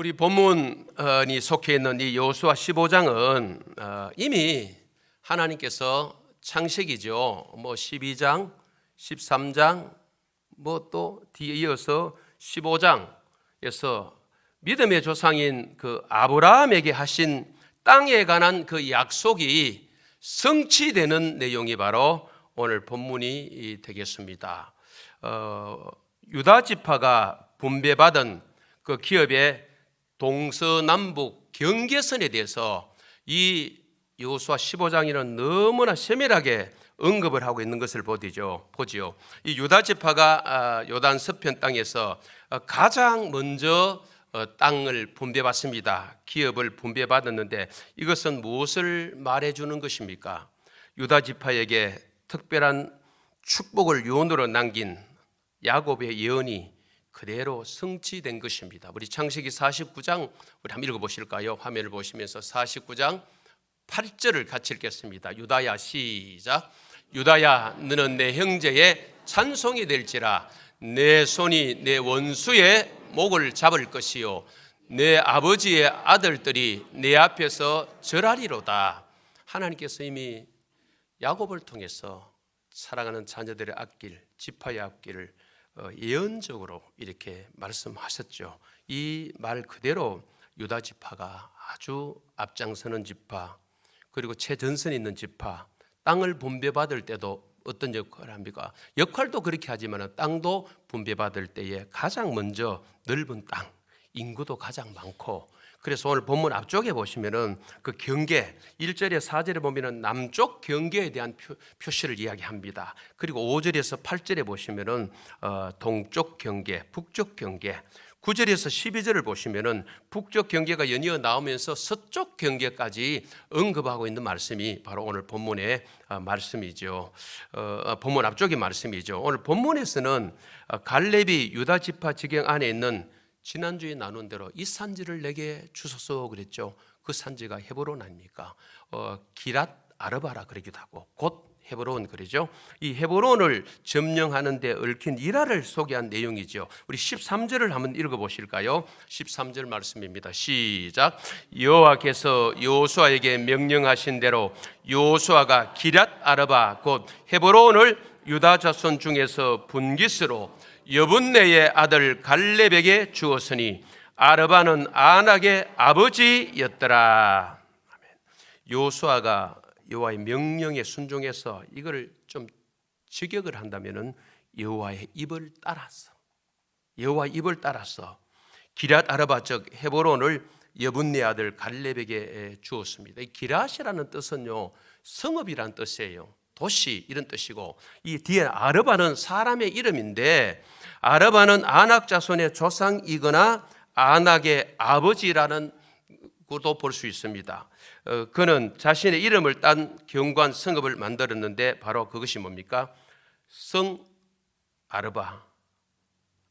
우리 본문이 속해 있는 이 여호수아 15장은 이미 하나님께서 창세기죠. 12장, 13장, 또 뒤에 이어서 15장에서 믿음의 조상인 그 아브라함에게 하신 땅에 관한 그 약속이 성취되는 내용이 바로 오늘 본문이 되겠습니다. 유다 지파가 분배받은 그 기업의 동서남북 경계선에 대해서 이 여호수아 15장에는 너무나 세밀하게 언급을 하고 있는 것을 보지요. 이 유다 지파가 요단 서편 땅에서 가장 먼저 땅을 분배받습니다. 기업을 분배받았는데 이것은 무엇을 말해주는 것입니까? 유다 지파에게 특별한 축복을 유언으로 남긴 야곱의 예언이 그대로 성취된 것입니다. 우리 창세기 49장 우리 한번 읽어보실까요? 화면을 보시면서 49장 8절을 같이 읽겠습니다. 유다야 시작. 유다야 너는 내 형제의 찬송이 될지라 내 손이 내 원수의 목을 잡을 것이요 내 아버지의 아들들이 내 앞에서 절하리로다. 하나님께서 이미 야곱을 통해서 사랑하는 자녀들의 앞길, 지파의 앞길을 예언적으로 이렇게 말씀하셨죠. 이 말 그대로 유다 지파가 아주 앞장서는 지파, 그리고 최전선에 있는 지파, 땅을 분배받을 때도 어떤 역할을 합니까? 역할도 그렇게 하지만 땅도 분배받을 때에 가장 먼저 넓은 땅, 인구도 가장 많고, 그래서 오늘 본문 앞쪽에 보시면은 그 경계 1절에 4절에 보면은 남쪽 경계에 대한 표시를 이야기합니다. 그리고 5절에서 8절에 보시면은 동쪽 경계, 북쪽 경계, 9절에서 12절을 보시면은 북쪽 경계가 연이어 나오면서 서쪽 경계까지 언급하고 있는 말씀이 바로 오늘 본문의 말씀이죠. 본문 앞쪽의 말씀이죠. 오늘 본문에서는 갈렙이 유다 지파 지경 안에 있는 지난주에 나눈 대로 이 산지를 내게 주소서 그랬죠. 그 산지가 헤브론 아닙니까? 기랏 아르바라 그러기도 하고 곧 헤브론 그러죠. 이 헤브론을 점령하는 데 얽힌 일화를 소개한 내용이죠. 우리 13절을 한번 읽어보실까요? 13절 말씀입니다. 시작. 여호와께서 여호수아에게 명령하신 대로 여호수아가 기랏 아르바 곧 헤브론을 유다 자손 중에서 분깃으로 여분네의 아들 갈렙에게 주었으니 아르바는 아낙의 아버지였더라. 여호수아가 여호와의 명령에 순종해서 이걸 좀 직역을 한다면은 여호와의 입을 따라서 기랏 아르바 즉 헤브론을 여분네 아들 갈렙에게 주었습니다. 이 기랏이라는 뜻은요 성읍이란 뜻이에요. 도시 이런 뜻이고, 이 뒤에 아르바는 사람의 이름인데 아르바는 아낙 자손의 조상이거나 아낙의 아버지라는 것도 볼 수 있습니다. 그는 자신의 이름을 딴 경관 성읍을 만들었는데 바로 그것이 뭡니까? 성 아르바,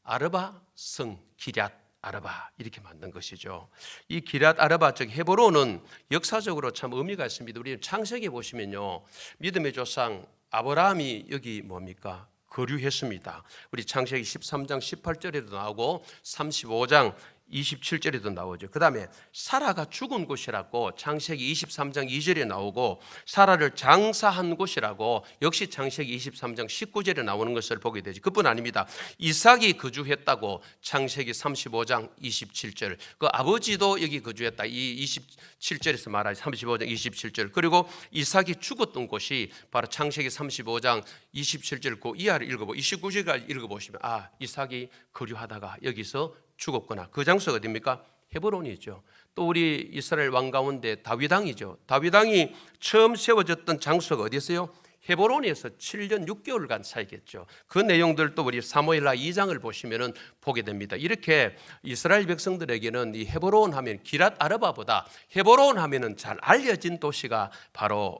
아르바 성 기랏 아르바 이렇게 만든 것이죠. 이 기랏 아르바 즉 헤브론은 역사적으로 참 의미가 있습니다. 우리 창세기 보시면요 믿음의 조상 아브라함이 여기 뭡니까? 거류했습니다. 우리 창세기 13장 18절에도 나오고 35장 27절에도 나오죠. 그 다음에 사라가 죽은 곳이라고 창세기 23장 2절에 나오고 사라를 장사한 곳이라고 역시 창세기 23장 19절에 나오는 것을 보게 되죠. 그뿐 아닙니다. 이삭이 거주했다고 창세기 35장 27절, 그 아버지도 여기 거주했다 이 27절에서 말하죠. 35장 27절. 그리고 이삭이 죽었던 곳이 바로 창세기 35장 27절 그 이하를 읽어보 29절까지 읽어보시면 이삭이 거주하다가 여기서 죽었구나. 그 장소가 어디입니까? 헤브론이죠. 또 우리 이스라엘 왕 가운데 다윗왕이죠. 다윗왕이 처음 세워졌던 장소가 어디였어요? 헤브론에서 7년 6개월간 살겠죠. 그 내용들도 우리 사무엘하 2장을 보시면 보게 됩니다. 이렇게 이스라엘 백성들에게는 이 헤브론 하면 기랏 아르바보다 헤브론 하면은 잘 알려진 도시가 바로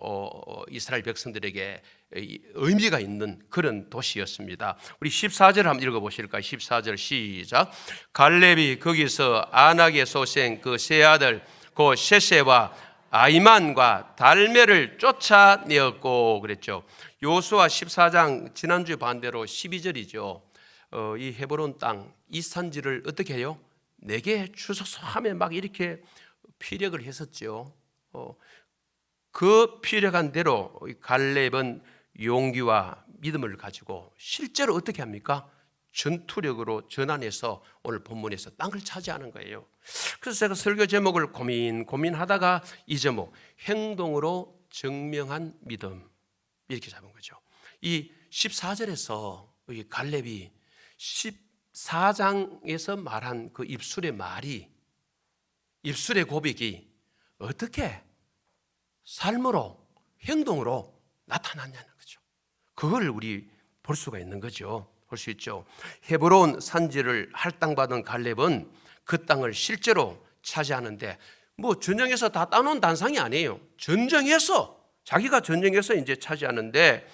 이스라엘 백성들에게 의미가 있는 그런 도시였습니다. 우리 14절 한번 읽어보실까요? 14절 시작. 갈렙이 거기서 아낙의 소생 그 세 아들 그 셰세와 아이만과 달메를 쫓아내었고 그랬죠. 여호수아 14장 지난주 반대로 12절이죠. 이 헤브론 땅 이 산지를 어떻게 해요? 내게 주소서 하며 막 이렇게 피력을 했었죠. 그 피력한 대로 갈렙은 용기와 믿음을 가지고 실제로 어떻게 합니까? 전투력으로 전환해서 오늘 본문에서 땅을 차지하는 거예요. 그래서 제가 설교 제목을 고민하다가 이 제목, 행동으로 증명한 믿음, 이렇게 잡은 거죠. 이 14절에서 갈렙이 14장에서 말한 그 입술의 말이, 입술의 고백이 어떻게 삶으로, 행동으로 나타났냐는 거죠. 그걸 우리 볼 수가 있는 거죠. 볼 수 있죠. 헤브론 산지를 할당받은 갈렙은 그 땅을 실제로 차지하는데, 뭐 전쟁에서 다 따놓은 단상이 아니에요. 전쟁에서, 자기가 전쟁에서 이제 차지하는데,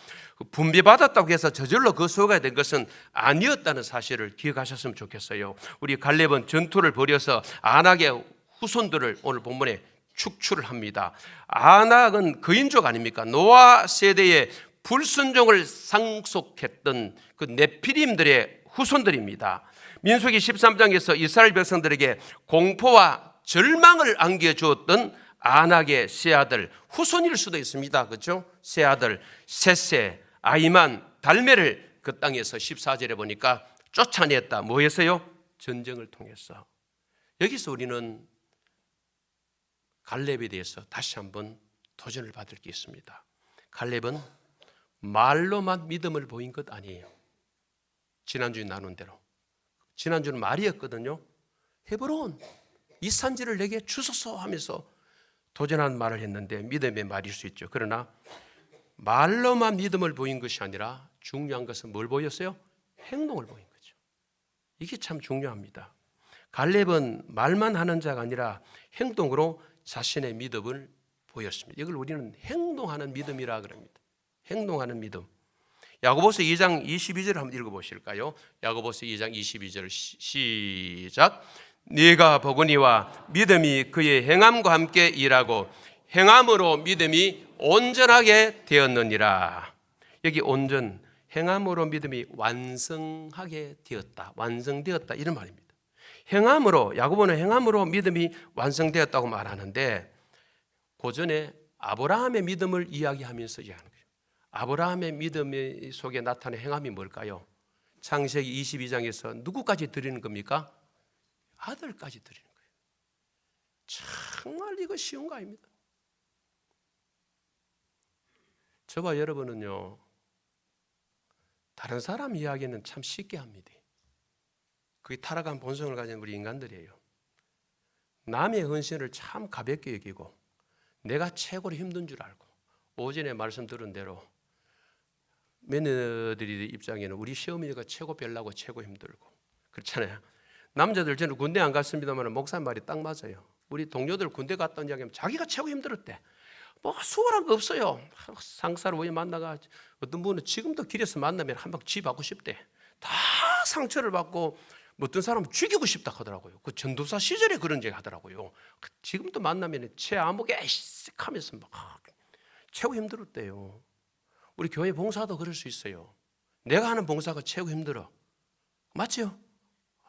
분배받았다고 해서 저절로 그 소유가 된 것은 아니었다는 사실을 기억하셨으면 좋겠어요. 우리 갈렙은 전투를 벌여서 안악의 후손들을 오늘 본문에 축출을 합니다. 안악은 그인족 아닙니까? 노아 세대의 불순종을 상속했던 그 네피림들의 후손들입니다. 민수기 13장에서 이스라엘 백성들에게 공포와 절망을 안겨주었던 안악의 세 아들, 후손일 수도 있습니다. 그렇죠? 세 아들 셋세, 아이만, 달메를 그 땅에서 14절에 보니까 쫓아냈다. 뭐해서요? 전쟁을 통해서. 여기서 우리는 갈렙에 대해서 다시 한번 도전을 받을 게 있습니다. 갈렙은 말로만 믿음을 보인 것 아니에요. 지난주에 나눈 대로, 지난주는 말이었거든요. 헤브론, 이 산지를 내게 주소서 하면서 도전한 말을 했는데 믿음의 말일 수 있죠. 그러나 말로만 믿음을 보인 것이 아니라 중요한 것은 뭘 보였어요? 행동을 보인 거죠. 이게 참 중요합니다. 갈렙은 말만 하는 자가 아니라 행동으로 자신의 믿음을 보였습니다. 이걸 우리는 행동하는 믿음이라 그럽니다. 행동하는 믿음. 야고보서 2장 22절을 한번 읽어보실까요? 야고보서 2장 22절 시작. 네가 보거니와 믿음이 그의 행함과 함께 일하고 행함으로 믿음이 온전하게 되었느니라. 여기 온전, 행함으로 믿음이 완성하게 되었다, 완성되었다 이런 말입니다. 행함으로, 야고보는 행함으로 믿음이 완성되었다고 말하는데 고전에 아브라함의 믿음을 이야기하면서 이야기하는 거예요. 아브라함의 믿음 속에 나타난 행함이 뭘까요? 창세기 22장에서 누구까지 드리는 겁니까? 아들까지 드리는 거예요. 정말 이거 쉬운 거 아닙니다. 저와 여러분은요, 다른 사람 이야기는 참 쉽게 합니다. 그게 타락한 본성을 가진 우리 인간들이에요. 남의 헌신을 참 가볍게 여기고 내가 최고로 힘든 줄 알고, 오전에 말씀 들은 대로 며느리 입장에는 우리 시어머니가 최고 별나고 최고 힘들고 그렇잖아요. 남자들, 저는 군대 안 갔습니다만 목사님 말이 딱 맞아요. 우리 동료들 군대 갔다는 이야기하면 자기가 최고 힘들었대. 뭐 수월한 거 없어요. 상사를 왜 만나가, 어떤 분은 지금도 길에서 만나면 한 방 쥐받고 싶대. 다 상처를 받고 어떤 사람은 죽이고 싶다 하더라고요. 그 전도사 시절에 그런 얘기 하더라고요. 지금도 만나면 제 암흑에 씩 하면서 막 최고 힘들었대요. 우리 교회 봉사도 그럴 수 있어요. 내가 하는 봉사가 최고 힘들어. 맞죠?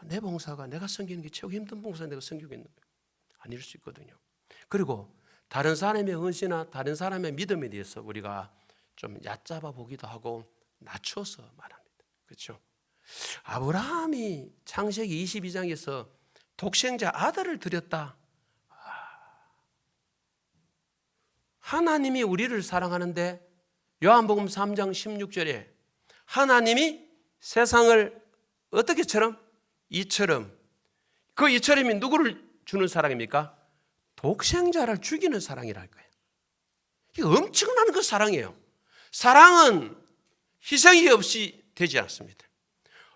내 봉사가, 내가 섬기는 게 최고 힘든 봉사, 내가 섬기고 있는 거예요. 아닐 수 있거든요. 그리고 다른 사람의 헌신이나 다른 사람의 믿음에 대해서 우리가 좀 얕잡아 보기도 하고 낮춰서 말합니다. 그렇죠? 아브라함이 창세기 22장에서 독생자 아들을 드렸다. 하나님이 우리를 사랑하는데 요한복음 3장 16절에 하나님이 세상을 어떻게처럼? 이처럼. 그 이처럼이 누구를 주는 사랑입니까? 독생자를 죽이는 사랑이랄 거예요. 이게 엄청난 그 사랑이에요. 사랑은 희생이 없이 되지 않습니다.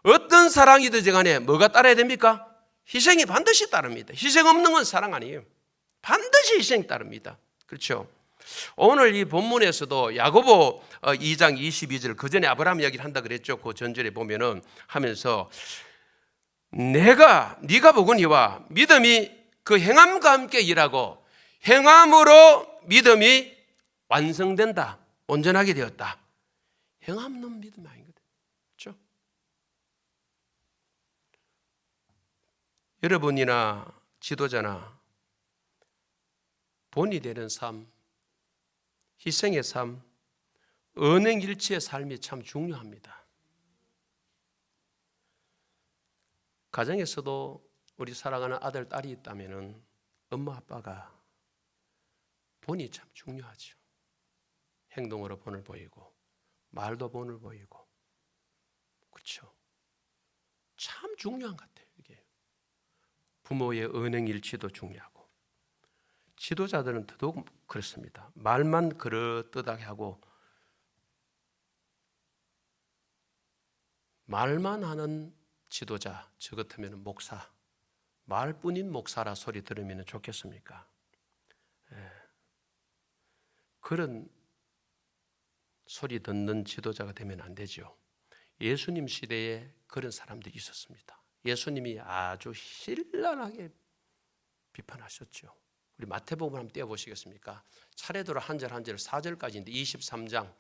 어떤 사랑이든지 간에 뭐가 따라야 됩니까? 희생이 반드시 따릅니다. 희생 없는 건 사랑 아니에요. 반드시 희생이 따릅니다. 그렇죠? 오늘 이 본문에서도 야고보 2장 22절, 그 전에 아브라함 이야기를 한다 그랬죠. 그 전절에 보면은 하면서 네가 보거니와 믿음이 그 행함과 함께 일하고 행함으로 믿음이 완성된다, 온전하게 되었다. 행함 없는 믿음이 아니거든요. 그렇죠? 여러분이나 지도자나 본이 되는 삶, 희생의 삶, 언행일치의 삶이 참 중요합니다. 가정에서도 우리 사랑하는 아들, 딸이 있다면 엄마, 아빠가 본이 참 중요하죠. 행동으로 본을 보이고 말도 본을 보이고, 그렇죠? 참 중요한 것 같아요. 이게 부모의 언행일치도 중요하고, 지도자들은 더더욱 그렇습니다. 말만 그럴듯하게 하고 말만 하는 지도자, 저 같으면 목사, 말뿐인 목사라 소리 들으면 좋겠습니까? 그런 소리 듣는 지도자가 되면 안 되죠. 예수님 시대에 그런 사람들이 있었습니다. 예수님이 아주 신랄하게 비판하셨죠. 우리 마태복음 한번 떼어보시겠습니까? 차례대로 한 절 한 절 4절까지인데 23장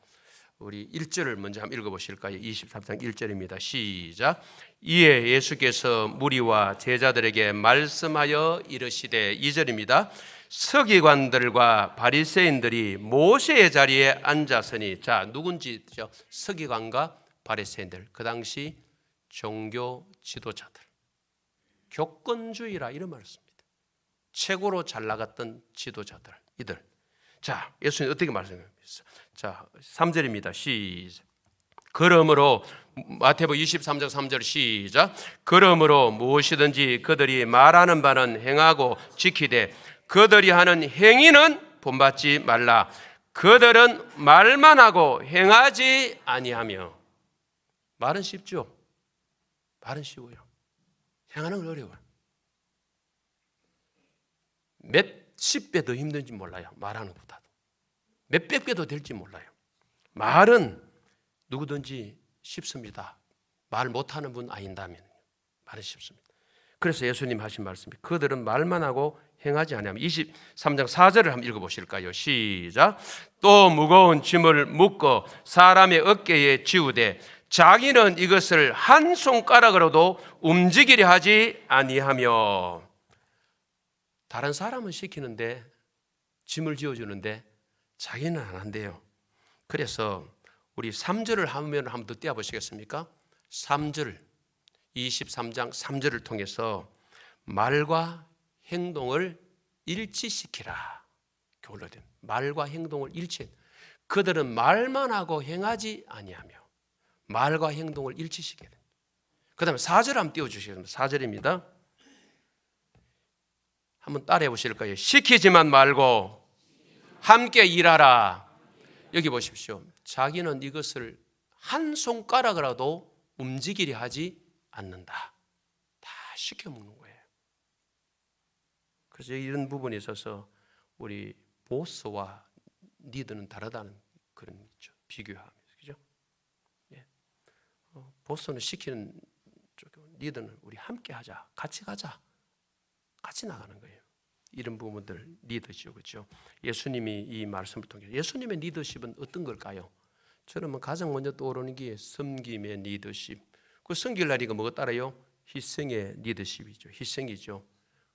우리 1절을 먼저 한번 읽어보실까요? 23장 1절입니다. 시작. 이에 예수께서 무리와 제자들에게 말씀하여 이르시되, 2절입니다. 서기관들과 바리새인들이 모세의 자리에 앉았으니, 자, 누군지죠? 서기관과 바리새인들, 그 당시 종교 지도자들, 교권주의라 이런 말을 씁니다. 최고로 잘 나갔던 지도자들, 이들. 자, 예수님 어떻게 말씀하셨어요? 자, 3절입니다. 시작. 그러므로 마태복음 23장 3절 시작. 그러므로 무엇이든지 그들이 말하는 바는 행하고 지키되 그들이 하는 행위는 본받지 말라. 그들은 말만 하고 행하지 아니하며. 말은 쉽죠. 말은 쉬워요. 행하는 건 어려워요. 몇십 배 더 힘든지 몰라요. 말하는 것보다도. 몇백 배도 될지 몰라요. 말은 누구든지 쉽습니다. 말 못하는 분 아닌다면 말은 쉽습니다. 그래서 예수님 하신 말씀이 그들은 말만 하고 행하지 않으면, 23장 4절을 한번 읽어보실까요? 시작. 또 무거운 짐을 묶어 사람의 어깨에 지우되 자기는 이것을 한 손가락으로도 움직이려 하지 아니하며. 다른 사람은 시키는데, 짐을 지어주는데 자기는 안 한대요. 그래서 우리 3절을 한번 더 떼어보시겠습니까? 3절, 23장 3절을 통해서 말과 행동을 일치시키라. 교훈을 듭니다. 말과 행동을 일치. 그들은 말만 하고 행하지 아니하며. 말과 행동을 일치시켜야 됩니다. 그 다음에 4절 한번 띄워주시겠습니다. 4절입니다. 한번 따라해 보실까요? 시키지만 말고 함께 일하라. 여기 보십시오. 자기는 이것을 한 손가락이라도 움직이려 하지 않는다. 다 시켜먹는 거예요. 그래서 이런 부분에 있어서 우리 보스와 리더는 다르다는 그런 거죠. 비교하면서. 그죠? 예. 보스는 시키는 쪽, 리더는 우리 함께 하자. 같이 가자. 같이 나가는 거예요. 이런 부분들 리더십이죠. 그렇죠? 예수님이 이 말씀을 통해 예수님의 리더십은 어떤 걸까요? 저는 가장 먼저 떠오르는 게 섬김의 리더십. 그 섬길 날이가 뭐가 따라요? 희생의 리더십이죠. 희생이죠.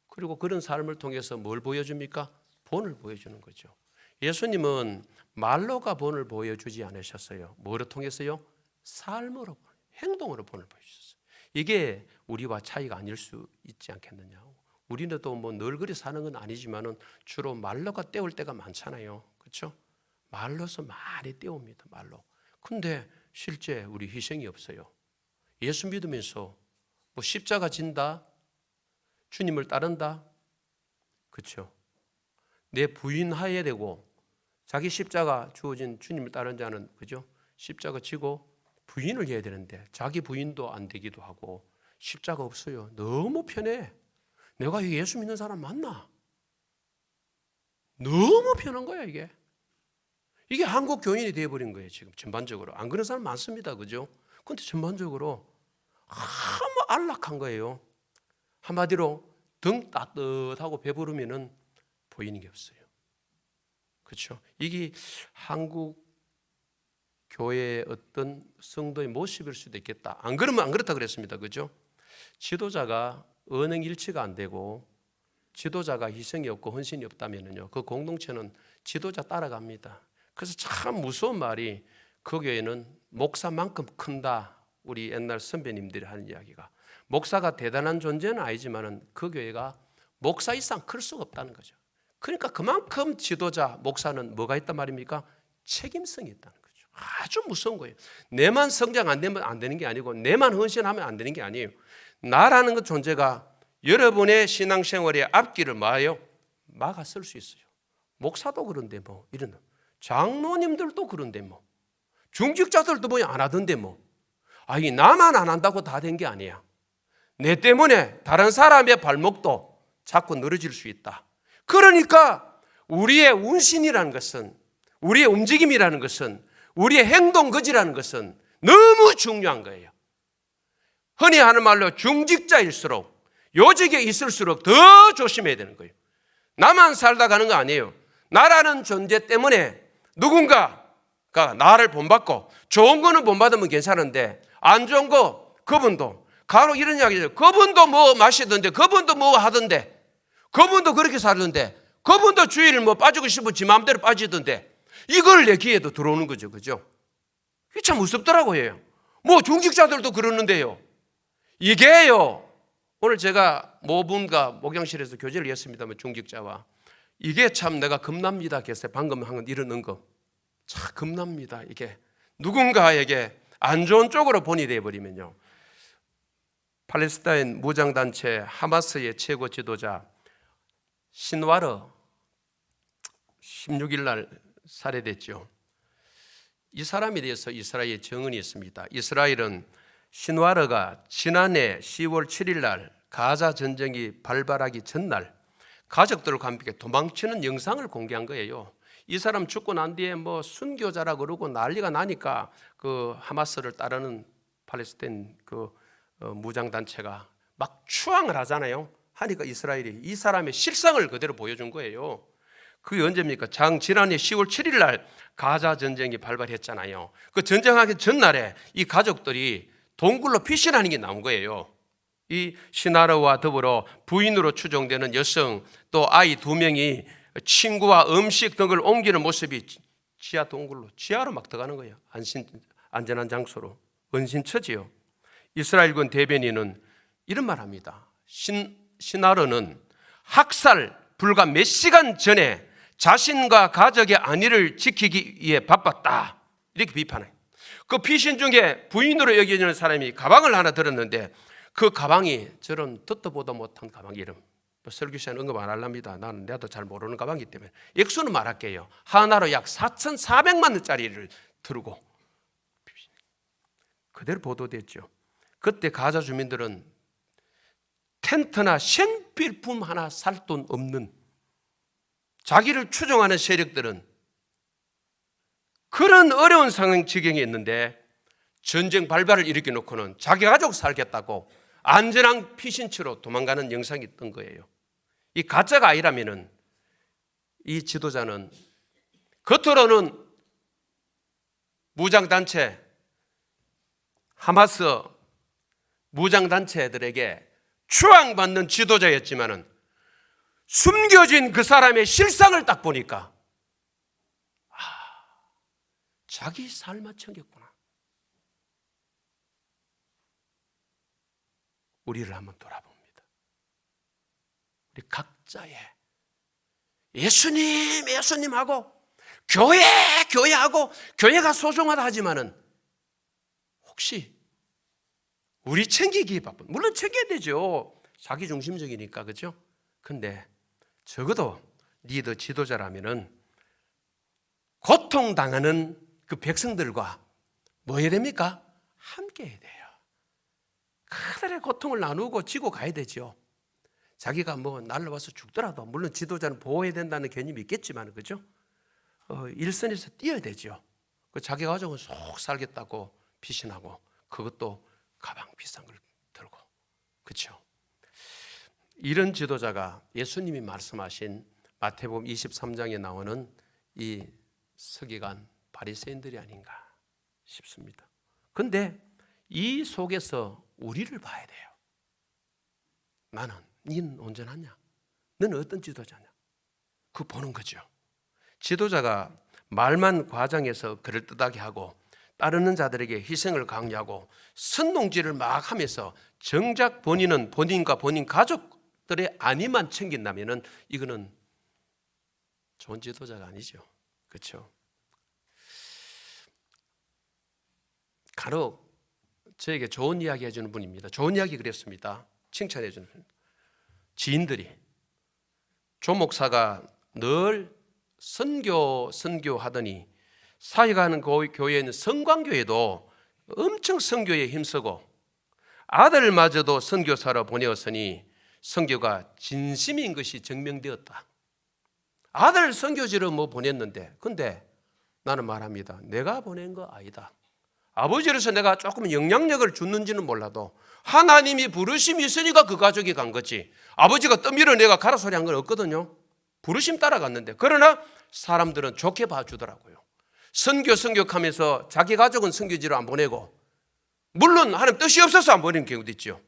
그리고 그런 삶을 통해서 뭘 보여줍니까? 본을 보여주는 거죠. 예수님은 말로가 본을 보여주지 않으셨어요. 뭐로 통해서요? 삶으로, 행동으로 본을 보여주셨어요. 이게 우리와 차이가 아닐 수 있지 않겠느냐. 우리는 또 뭐 늘 그리 사는 건 아니지만은 주로 말로가 때울 때가 많잖아요. 그렇죠? 말로서 많이 때웁니다. 말로. 근데 실제 우리 희생이 없어요. 예수 믿으면서 뭐 십자가 진다, 주님을 따른다, 그렇죠? 내 부인해야 되고 자기 십자가 주어진 주님을 따른 자는 그죠? 십자가 지고 부인을 해야 되는데 자기 부인도 안 되기도 하고 십자가 없어요. 너무 편해. 내가 예수 믿는 사람 맞나? 너무 편한 거야 이게. 이게 한국 교인이 되어버린 거예요 지금 전반적으로. 안 그런 사람 많습니다. 그죠? 그런데 전반적으로 너무 안락한 거예요. 한마디로 등 따뜻하고 배부르면은 보이는 게 없어요. 그렇죠? 이게 한국 교회의 어떤 성도의 모습일 수도 있겠다. 안 그러면 안 그렇다 그랬습니다. 그죠? 지도자가 언행일치가 안 되고 지도자가 희생이 없고 헌신이 없다면요, 그 공동체는 지도자 따라갑니다. 그래서 참 무서운 말이 그 교회는 목사만큼 큰다. 우리 옛날 선배님들이 하는 이야기가, 목사가 대단한 존재는 아니지만 그 교회가 목사 이상 클 수가 없다는 거죠. 그러니까 그만큼 지도자, 목사는 뭐가 있단 말입니까? 책임성이 있다는 거죠. 아주 무서운 거예요. 내만 성장 안 되면 안 되는 게 아니고, 내만 헌신하면 안 되는 게 아니에요. 나라는 그 존재가 여러분의 신앙생활의 앞길을 막아 쓸 수 있어요. 목사도 그런데 뭐, 이런 장로님들도 그런데 뭐, 중직자들도 뭐 안 하던데 뭐, 이 나만 안 한다고 다 된 게 아니야. 내 때문에 다른 사람의 발목도 자꾸 늘어질 수 있다. 그러니까 우리의 운신이라는 것은, 우리의 움직임이라는 것은, 우리의 행동 거지라는 것은 너무 중요한 거예요. 흔히 하는 말로 중직자일수록, 요직에 있을수록 더 조심해야 되는 거예요. 나만 살다 가는 거 아니에요. 나라는 존재 때문에 누군가가 나를 본받고, 좋은 거는 본받으면 괜찮은데 안 좋은 거, 그분도 간혹 이런 이야기죠. 그분도 뭐 마시던데, 그분도 뭐 하던데, 그분도 그렇게 살던데, 그분도 주일을 뭐 빠지고 싶으면 지 마음대로 빠지던데, 이걸 내 귀에도 들어오는 거죠. 그죠? 이게 참 무섭더라고요. 뭐 중직자들도 그러는데요. 이게요, 오늘 제가 모분과 목양실에서 교제를 했습니다만, 중직자와, 이게 참 내가 겁납니다. 그래서 방금 한 건 이런 거 참 겁납니다. 이게 누군가에게 안 좋은 쪽으로 본이 되어버리면요, 팔레스타인 무장단체 하마스의 최고 지도자 신와르 16일 날 살해됐죠. 이 사람에 대해서 이스라엘에 증언이 있습니다. 이스라엘은 신와르가 지난해 10월 7일 날 가자 전쟁이 발발하기 전날 가족들과 함께 도망치는 영상을 공개한 거예요. 이 사람 죽고 난 뒤에 뭐 순교자라 그러고 난리가 나니까 그 하마스를 따르는 팔레스타인 그 무장단체가 막 추앙을 하잖아요. 하니까 이스라엘이 이 사람의 실상을 그대로 보여준 거예요. 그게 언제입니까? 지난해 10월 7일 날 가자 전쟁이 발발했잖아요. 그 전쟁하기 전날에 이 가족들이 동굴로 피신하는 게 나온 거예요. 이 시나르와 더불어 부인으로 추정되는 여성, 또 아이 2명이 친구와 음식 등을 옮기는 모습이 지하 동굴로, 지하로 막 들어가는 거예요. 안전한 장소로. 은신처지요. 이스라엘군 대변인은 이런 말 합니다. 시나르는 학살 불과 몇 시간 전에 자신과 가족의 안위를 지키기 위해 바빴다. 이렇게 비판해요. 그 피신 중에 부인으로 여겨지는 사람이 가방을 하나 들었는데, 그 가방이 저런 듣도 보도 못한 가방 이름, 설교시간 언급 안 하랍니다. 나도 잘 모르는 가방이기 때문에 액수는 말할게요. 하나로 약 4,400만 원짜리를 들고 그대로 보도됐죠. 그때 가자 주민들은 텐트나 생필품 하나 살 돈 없는, 자기를 추종하는 세력들은 그런 어려운 상황 지경에 있는데 전쟁 발발을 일으켜 놓고는 자기 가족 살겠다고 안전한 피신처로 도망가는 영상이 있던 거예요. 이 가짜가 아니라면은 이 지도자는 겉으로는 무장단체, 하마스 무장단체들에게 추앙받는 지도자였지만은 숨겨진 그 사람의 실상을 딱 보니까 자기 삶만 챙겼구나. 우리를 한번 돌아봅니다. 우리 각자의 예수님하고 교회하고 교회가 소중하다 하지만은 혹시 우리 챙기기 바쁜, 물론 챙겨야 되죠. 자기중심적이니까, 그렇죠? 근데 적어도 리더 지도자라면은 고통당하는 그 백성들과 뭐 해야 됩니까? 함께 해야 돼요. 그들의 고통을 나누고 지고 가야 되죠. 자기가 뭐 날라와서 죽더라도, 물론 지도자는 보호해야 된다는 개념이 있겠지만, 그죠? 일선에서 뛰어야 되죠. 그 자기 가족은 속 살겠다고 피신하고, 그것도 가방 비싼 걸 들고, 그렇죠? 이런 지도자가 예수님이 말씀하신 마태복음 23장에 나오는 이 서기관 바리새인들이 아닌가 싶습니다. 그런데 이 속에서 우리를 봐야 돼요. 니는 온전하냐? 너는 어떤 지도자냐? 그거 보는 거죠. 지도자가 말만 과장해서 그럴듯하게 하고 따르는 자들에게 희생을 강요하고 선동질을 막 하면서 정작 본인은 본인과 본인 가족들의 안위만 챙긴다면 이거는 좋은 지도자가 아니죠. 그렇죠? 간혹 저에게 좋은 이야기 해주는 분입니다. 좋은 이야기 그랬습니다. 칭찬해 주는 분. 지인들이 조 목사가 늘 선교하더니 사역하는 교회는 성광교회도 엄청 선교에 힘쓰고 아들마저도 선교사로 보내었으니 선교가 진심인 것이 증명되었다. 아들 선교지로 뭐 보냈는데, 근데 나는 말합니다. 내가 보낸 거 아니다. 아버지로서 내가 조금 영향력을 줬는지는 몰라도 하나님이 부르심이 있으니까 그 가족이 간 거지. 아버지가 떠밀어 내가 가라 소리 한 건 없거든요. 부르심 따라갔는데, 그러나 사람들은 좋게 봐주더라고요. 선교하면서 자기 가족은 선교지로 안 보내고, 물론 하나님 뜻이 없어서 안 보내는 경우도 있죠.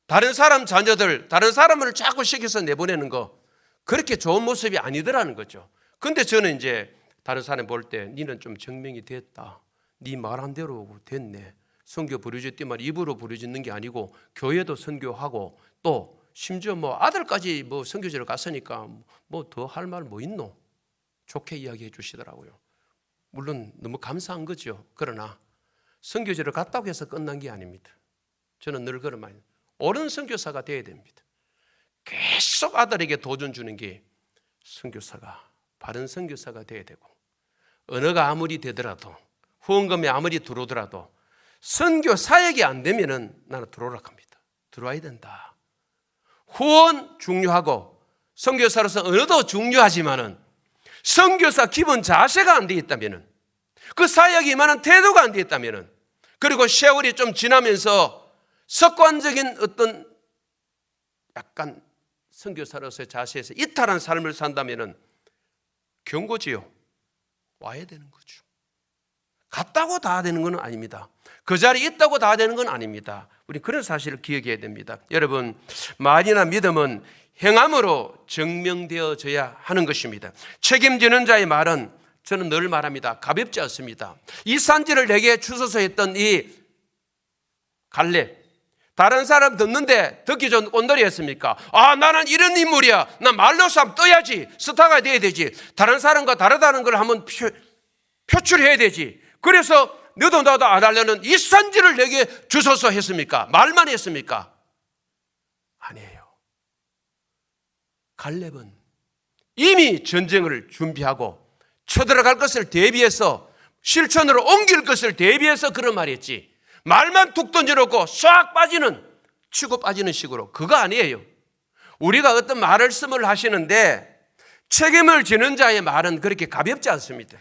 다른 사람 자녀들, 다른 사람을 자꾸 시켜서 내보내는 거, 그렇게 좋은 모습이 아니더라는 거죠. 근데 저는 이제 다른 사람 볼 때 니는 좀 증명이 됐다. 네 말한 대로 됐네. 선교 부르짖지만 입으로 부르짖는 게 아니고 교회도 선교하고 또 심지어 뭐 아들까지 뭐 선교지를 갔으니까 뭐 더 할 말 뭐 있노? 좋게 이야기해 주시더라고요. 물론 너무 감사한 거죠. 그러나 선교지를 갔다고 해서 끝난 게 아닙니다. 저는 늘 그런 말, 옳은 선교사가 되어야 됩니다. 계속 아들에게 도전 주는 게 선교사가, 바른 선교사가 되어야 되고, 언어가 아무리 되더라도 후원금이 아무리 들어오더라도 선교 사역이 안 되면은 나는 들어오라 합니다. 들어와야 된다. 후원 중요하고 선교사로서 언어도 중요하지만은 선교사 기본 자세가 안 돼 있다면은, 그 사역이 임하는 태도가 안 돼 있다면은, 그리고 세월이 좀 지나면서 습관적인 어떤 약간 선교사로서의 자세에서 이탈한 삶을 산다면은 경고지요. 와야 되는 거죠. 갔다고 다 되는 건 아닙니다. 그 자리에 있다고 다 되는 건 아닙니다. 우리 그런 사실을 기억해야 됩니다. 여러분, 말이나 믿음은 행함으로 증명되어져야 하는 것입니다. 책임지는 자의 말은 저는 늘 말합니다. 가볍지 않습니다. 이 산지를 내게 주소서 했던 이 갈렙, 다른 사람 듣는데 듣기 좋은 꼰대리였습니까? 아, 나는 이런 인물이야. 나 말로서 한번 떠야지. 스타가 돼야 되지. 다른 사람과 다르다는 걸 한번 표출해야 되지. 그래서 너도 나도 안 하려는 이 산지를 내게 주소서 했습니까? 말만 했습니까? 아니에요. 갈렙은 이미 전쟁을 준비하고 쳐들어갈 것을 대비해서, 실천으로 옮길 것을 대비해서 그런 말을 했지, 말만 툭 던져놓고 싹 빠지는, 치고 빠지는 식으로, 그거 아니에요. 우리가 어떤 말씀을 하시는데 책임을 지는 자의 말은 그렇게 가볍지 않습니다.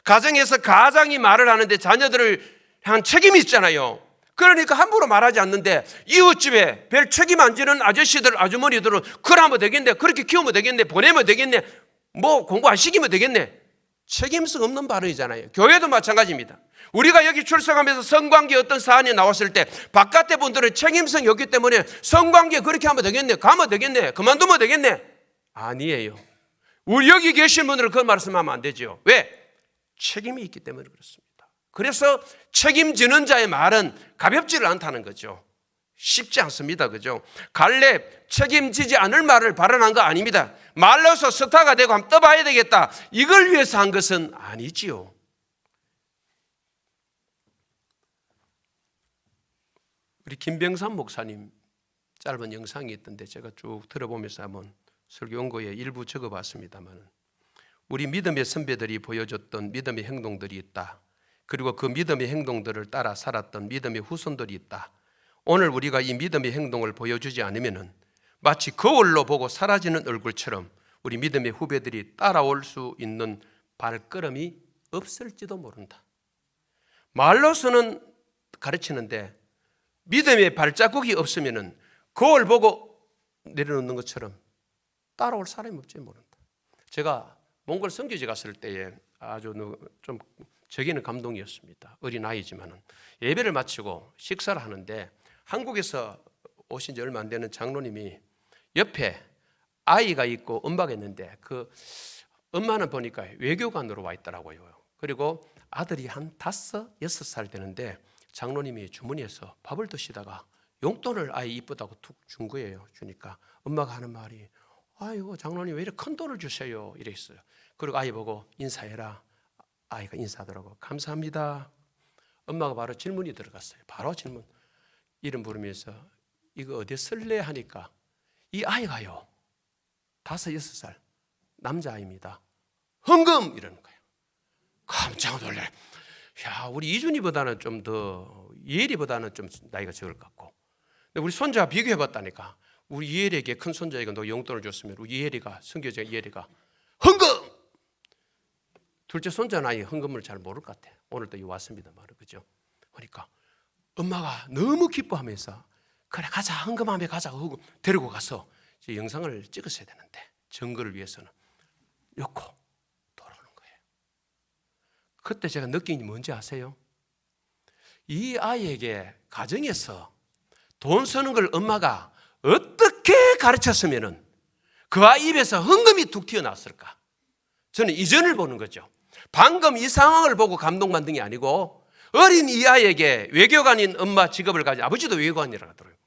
가정에서 가장이 말을 하는데 자녀들을 향한 책임이 있잖아요. 그러니까 함부로 말하지 않는데, 이웃집에 별 책임 안 지는 아저씨들, 아주머니들은 그러면 되겠네, 그렇게 키우면 되겠네, 보내면 되겠네, 뭐 공부 안 시키면 되겠네. 책임성 없는 발언이잖아요. 교회도 마찬가지입니다. 우리가 여기 출석하면서 성관계 어떤 사안이 나왔을 때 바깥의 분들은 책임성이 없기 때문에 성관계 그렇게 하면 되겠네, 가면 되겠네, 그만두면 되겠네. 아니에요. 우리 여기 계신 분들은 그 말씀하면 안 되죠. 왜? 책임이 있기 때문에 그렇습니다. 그래서 책임지는 자의 말은 가볍지를 않다는 거죠. 쉽지 않습니다. 그죠? 갈렙, 책임지지 않을 말을 발언한 거 아닙니다. 말로서 스타가 되고 한번 떠봐야 되겠다, 이걸 위해서 한 것은 아니지요. 우리 김병삼 목사님 짧은 영상이 있던데 제가 쭉 들어보면서 한번 설교 원고에 일부 적어봤습니다만, 우리 믿음의 선배들이 보여줬던 믿음의 행동들이 있다. 그리고 그 믿음의 행동들을 따라 살았던 믿음의 후손들이 있다. 오늘 우리가 이 믿음의 행동을 보여주지 않으면 마치 거울로 보고 사라지는 얼굴처럼 우리 믿음의 후배들이 따라올 수 있는 발걸음이 없을지도 모른다. 말로서는 가르치는데 믿음의 발자국이 없으면 거울 보고 내려놓는 것처럼 따라올 사람이 없지 모른다. 제가 몽골 선교지 갔을 때에 아주 좀 저기는 감동이었습니다. 어린아이지만은 예배를 마치고 식사를 하는데 한국에서 오신 지 얼마 안 되는 장로님이 옆에 아이가 있고 엄마가 있는데 그 엄마는 보니까 외교관으로 와 있더라고요. 그리고 아들이 한 5, 6살 되는데 장로님이 주머니에서 밥을 드시다가 용돈을 아이 이쁘다고 툭 준 거예요. 주니까 엄마가 하는 말이 아이고 장로님 왜 이렇게 큰 돈을 주세요 이랬어요. 그리고 아이 보고 인사해라. 아이가 인사하더라고. 감사합니다. 엄마가 바로 질문이 들어갔어요. 바로 질문. 이름 부르면서 이거 어디에 쓸래 하니까 이 아이가요 5, 6살 남자아이입니다. 헌금 이러는 거예요. 깜짝 놀래. 야, 우리 이준이보다는 좀 더 이혜리보다는 좀 나이가 적을 것 같고. 근데 우리 손자 비교해봤다니까. 우리 이혜리에게 큰 손자에게 너 용돈을 줬으면 우리 이혜리가 선교자 이혜리가 헌금. 둘째 손자 나이 헌금을 잘 모를 것 같아. 오늘 또 왔습니다 말이죠. 그죠? 그러니까 엄마가 너무 기뻐하면서 그래 가자 헌금함에 가자 하고 데리고 가서 영상을 찍었어야 되는데 증거를 위해서는 놓고 돌아오는 거예요. 그때 제가 느낀 게 뭔지 아세요? 이 아이에게 가정에서 돈 쓰는 걸 엄마가 어떻게 가르쳤으면 그 아이 입에서 헌금이 툭 튀어나왔을까? 저는 이전을 보는 거죠. 방금 이 상황을 보고 감동받는 게 아니고 어린 이 아이에게 외교관인 엄마 직업을 가진 아버지도 외교관이라고 하더라고요.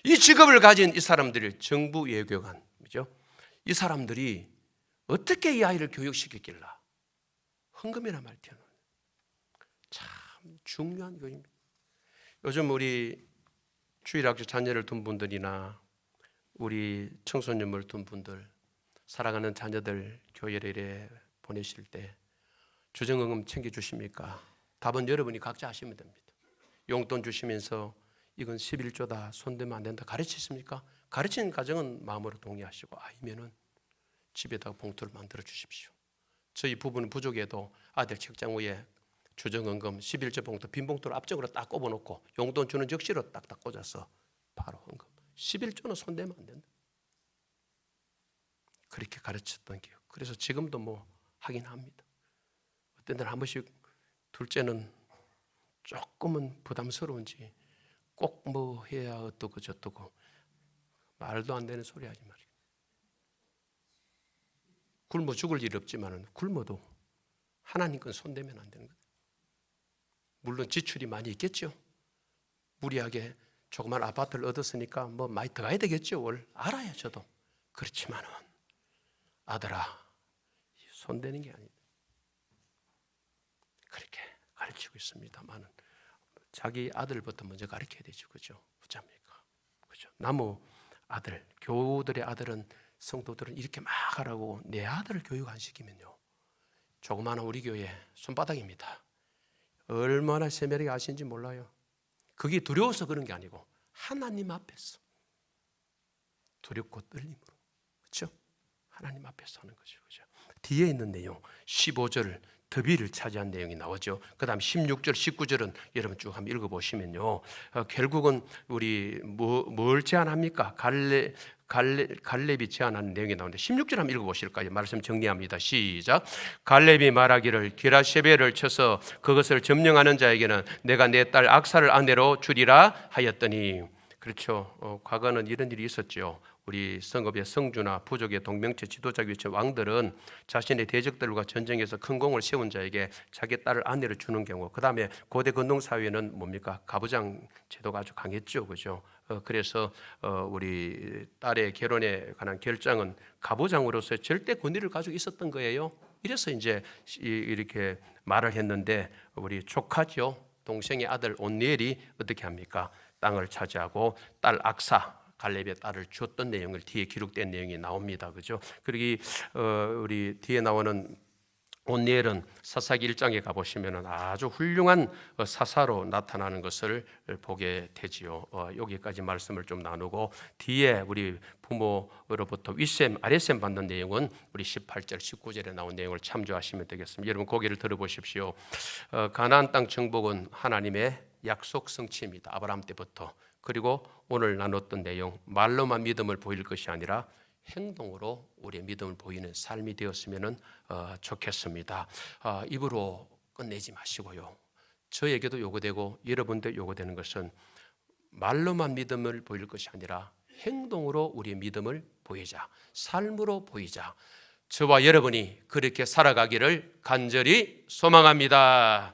이 직업을 가진 이 사람들이 정부 외교관이죠. 이 사람들이 어떻게 이 아이를 교육시켰길라 헌금이나 말 튀어나오는 참 중요한 교육입니다. 요즘 우리 주일학교 자녀를 둔 분들이나 우리 청소년을 둔 분들 사랑하는 자녀들 교회에 보내실 때 주정헌금 챙겨주십니까? 답은 여러분이 각자 하시면 됩니다. 용돈 주시면서 이건 11조다 손대면 안 된다 가르치십니까? 가르치는 가정은 마음으로 동의하시고 아니면은 집에다가 봉투를 만들어 주십시오. 저희 부부는 부족해도 아들 책장 위에 주정헌금 11조 봉투 빈 봉투를 앞쪽으로 딱 꼽아놓고 용돈 주는 적시로 딱딱 꽂아서 바로 헌금 11조는 손대면 안 된다. 그렇게 가르쳤던 기억. 그래서 지금도 뭐 하긴 합니다. 어떤 데는 한 번씩 둘째는 조금은 부담스러운지 꼭 뭐 해야 어떠고 저떠고 말도 안 되는 소리 하지 말이에요. 굶어 죽을 일 없지만 굶어도 하나님 건 손대면 안 되는 거예요. 물론 지출이 많이 있겠죠. 무리하게 조그만 아파트를 얻었으니까 뭐 많이 더 가야 되겠죠. 월 알아요 저도. 그렇지만은 아들아 손대는 게 아니다. 그렇게 가르치고 있습니다만은 자기 아들부터 먼저 가르쳐야 되죠. 그죠? 부자입니까? 그죠? 나무 아들, 교우들의 아들은 성도들은 이렇게 막 하라고 내 아들을 교육 안 시키면요. 조그마한 우리 교회 손바닥입니다. 얼마나 세밀하게 아시는지 몰라요. 그게 두려워서 그런 게 아니고 하나님 앞에서 두렵고 떨림으로. 그렇죠? 하나님 앞에서 하는 거죠. 그죠? 뒤에 있는 내용 15절 더비를 차지한 내용이 나오죠. 그 다음 16절, 19절은 여러분 쭉 한번 읽어보시면요. 결국은 우리 뭘 제안합니까? 갈렙이 제안하는 내용이 나오는데 16절 한번 읽어보실까요? 말씀 정리합니다. 시작. 갈렙이 말하기를 기라세벨을 쳐서 그것을 점령하는 자에게는 내가 내 딸 악사를 아내로 주리라 하였더니 그렇죠. 과거는 이런 일이 있었죠. 우리 성읍의 성주나 부족의 동명체 지도자 위치 왕들은 자신의 대적들과 전쟁에서 큰 공을 세운 자에게 자기 딸을 아내로 주는 경우, 그 다음에 고대 근동 사회는 뭡니까? 가부장 제도가 아주 강했죠, 그죠? 그래서 우리 딸의 결혼에 관한 결정은 가부장으로서의 절대 권위를 가지고 있었던 거예요. 이래서 이제 이렇게 말을 했는데 우리 조카죠, 동생의 아들 온니엘이 어떻게 합니까? 땅을 차지하고 딸 악사 갈렙의 딸을 줬던 내용을 뒤에 기록된 내용이 나옵니다. 그죠? 그리고 우리 뒤에 나오는 온니엘은 사사기 1장에 가보시면 아주 훌륭한 사사로 나타나는 것을 보게 되지요. 여기까지 말씀을 좀 나누고 뒤에 우리 부모로부터 윗셈 아랫셈 받는 내용은 우리 18절 19절에 나온 내용을 참조하시면 되겠습니다. 여러분 고개를 들어보십시오. 가나안 땅 정복은 하나님의 약속 성취입니다. 아브라함 때부터. 그리고 오늘 나눴던 내용 말로만 믿음을 보일 것이 아니라 행동으로 우리의 믿음을 보이는 삶이 되었으면 좋겠습니다. 입으로 끝내지 마시고요. 저에게도 요구되고 여러분들 요구되는 것은 말로만 믿음을 보일 것이 아니라 행동으로 우리의 믿음을 보이자, 삶으로 보이자. 저와 여러분이 그렇게 살아가기를 간절히 소망합니다.